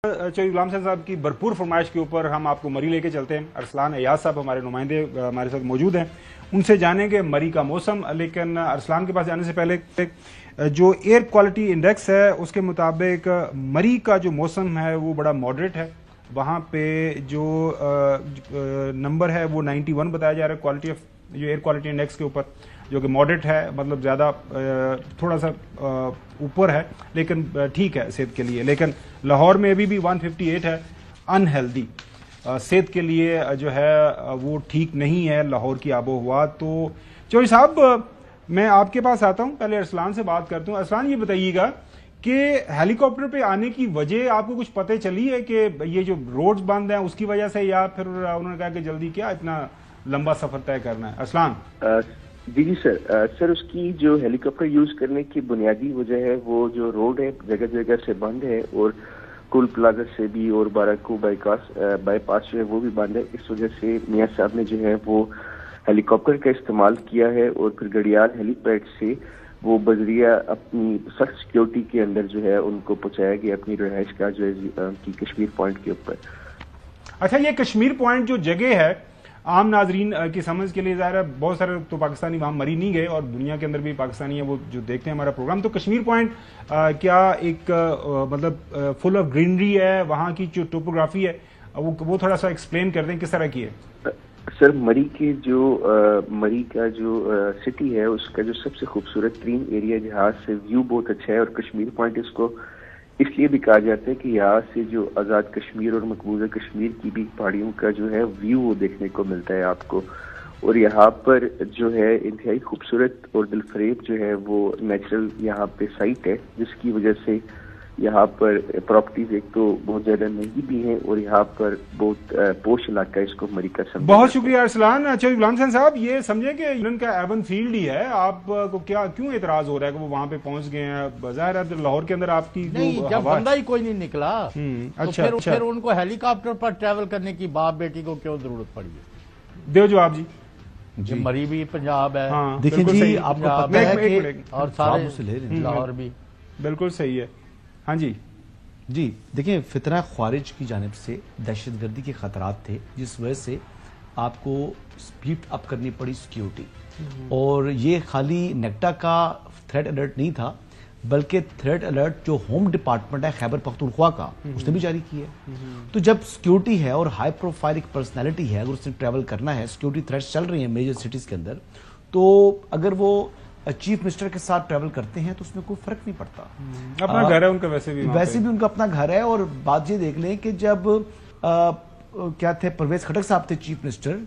चौधरी गुलाम साहब की भरपूर फरमाइश के ऊपर हम आपको मरी लेके चलते हैं। अरसलान अयाज साहब हमारे नुमाइंदे हमारे साथ मौजूद हैं, उनसे जानेंगे मरी का मौसम। लेकिन अरसलान के पास जाने से पहले जो एयर क्वालिटी इंडेक्स है उसके मुताबिक मरी का जो मौसम है वो बड़ा मॉडरेट है। वहाँ पे जो नंबर है वो 91 बताया जा रहा है क्वालिटी ऑफ जो एयर क्वालिटी इंडेक्स के ऊपर, जो कि मॉडरेट है, मतलब ज़्यादा थोड़ा सा ऊपर है लेकिन ठीक है सेहत के लिए। लेकिन लाहौर में अभी भी 158 है, अनहेल्दी सेहत के लिए जो है वो ठीक नहीं है लाहौर की आबो हवा। तो चौधरी साहब मैं आपके पास आता हूँ, पहले अरसलान से बात करता हूँ। अरसलान ये बताइएगा कि हेलीकॉप्टर पे आने की वजह आपको कुछ पता चली है कि ये जो रोड्स बंद हैं उसकी वजह से, या फिर उन्होंने कहा कि जल्दी क्या इतना लंबा सफर तय करना है? अरसलान जी सर, उसकी जो हेलीकॉप्टर यूज करने की बुनियादी वजह है वो जो रोड है जगह जगह से बंद है, और कुल प्लाजा से भी और बाराकू बाईपास जो है वो भी बंद है। इस वजह से मियां साहब ने जो है वो हेलीकॉप्टर का इस्तेमाल किया है, और फिर गड़ियाल हेलीपैड से वो बजरिया अपनी सख्त सिक्योरिटी के अंदर जो है उनको पहुंचाया गया अपनी रिहाइश का जो है की कश्मीर पॉइंट के ऊपर। अच्छा, ये कश्मीर पॉइंट जो जगह है आम नाजरीन की समझ के लिए ज़ाहिर है बहुत सारे तो पाकिस्तानी वहाँ मरी नहीं गए, और दुनिया के अंदर भी पाकिस्तानी है वो जो देखते हैं हमारा प्रोग्राम। तो कश्मीर पॉइंट क्या एक मतलब फुल ऑफ ग्रीनरी है, वहाँ की जो टोपोग्राफी है वो थोड़ा सा एक्सप्लेन कर दें किस तरह की है? सर, मरी का जो सिटी है उसका जो सबसे खूबसूरत तरीन एरिया जहाँ से व्यू बहुत अच्छा है, और कश्मीर पॉइंट इसको इसलिए भी कहा जाता है कि यहाँ से जो आज़ाद कश्मीर और मकबूजा कश्मीर की भी पहाड़ियों का जो है व्यू वो देखने को मिलता है आपको। और यहाँ पर जो है इंतहाई खूबसूरत और दिलफरेब जो है वो नेचुरल यहाँ पे साइट है, जिसकी वजह से यहाँ पर प्रॉपर्टीज एक तो बहुत ज्यादा महंगी भी हैं, और यहाँ पर बहुत पोश इलाका है, इसको मरी का समझ। बहुत शुक्रिया अरसलान। चौधरी गुलाम साहब ये समझे कि इंग्लैंड का एवन फील्ड ही है, आपको क्यों एतराज हो रहा है कि वो वहां पे पहुंच गए हैं? ज़ाहिर है लाहौर के अंदर आपकी नहीं, जब बंदा ही कोई नहीं निकला अच्छा, तो फिर उनको हेलीकॉप्टर पर ट्रैवल करने की बाप बेटी को क्यों जरूरत पड़ी है? देव जवाब जी। मरी भी पंजाब है। हाँ, देखिए जी, आपको पता है कि और सारे लाहौर भी बिल्कुल सही है। हाँ जी देखिए, फितना ख्वारिज की जानिब से दहशतगर्दी के खतरात थे, जिस वजह से आपको स्पीड अप करनी पड़ी सिक्योरिटी। और ये खाली नेक्टा का थ्रेट अलर्ट नहीं था, बल्कि थ्रेट अलर्ट जो होम डिपार्टमेंट है खैबर पख्तूनख्वा का उसने भी जारी की है। तो जब सिक्योरिटी है और हाई प्रोफाइल एक पर्सनैलिटी है, अगर उसने ट्रैवल करना है, सिक्योरिटी थ्रेट्स चल रही हैं मेजर सिटीज के अंदर, तो अगर वो चीफ मिनिस्टर के साथ ट्रैवल करते हैं तो उसमें कोई फर्क नहीं पड़ता। अपना घर है उनका, वैसे भी उनका अपना घर है। और बात ये देख लें कि जब क्या थे परवेज खटक साहब थे चीफ मिनिस्टर,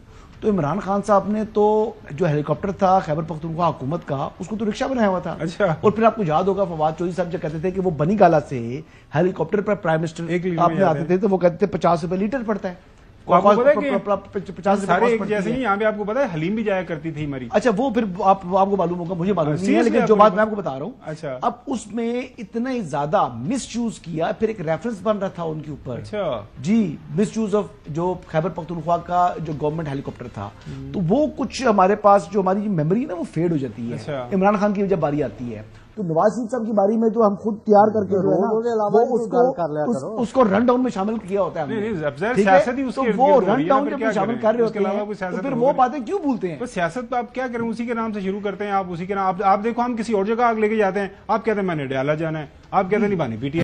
तो इमरान खान साहब ने तो जो हेलीकॉप्टर था खैबर पख्तूनख्वा हुकूमत का, उसको तो रिक्शा बनाया हुआ था। अच्छा। और फिर आपको याद होगा फवाद चौधरी साहब जो कहते थे कि वो बनी गाला से हेलीकॉप्टर पर प्राइम मिनिस्टर आपने आते थे तो वो कहते थे 50 रुपए लीटर पड़ता है। आपको पता है कि सारे एक जैसे ही यहाँ पे आपको पता है हलीम भी जाया करती थी मरी। अच्छा, वो फिर आपको मालूम होगा, मुझे मालूम नहीं है, लेकिन जो बात मैं आपको बता रहा हूँ। अच्छा। अब उसमें इतना ही ज्यादा मिस यूज किया, फिर एक रेफरेंस बन रहा था उनके ऊपर। अच्छा जी, मिस यूज ऑफ जो खैबर पख्तूनख्वा का जो गवर्नमेंट हेलीकॉप्टर था, तो वो कुछ हमारे पास जो हमारी मेमोरी है ना वो फेड हो जाती है। अच्छा। इमरान खान की जब बारी आती है तो नवाज शरीफ साहब की बारी में तो हम खुद तैयार करके उसको रन डाउन में शामिल किया होता है, तो वो रन डाउन में शामिल कर रहे होते हैं, तो फिर वो बातें क्यों भूलते हैं? सियासत तो आप क्या करें, उसी के नाम से शुरू करते हैं आप, उसी के नाम आप देखो हम किसी और जगह आग लेके जाते हैं, आप कहते हैं मैंने डयाला जाना है, आप कहते हैं नहीं बानी पीटी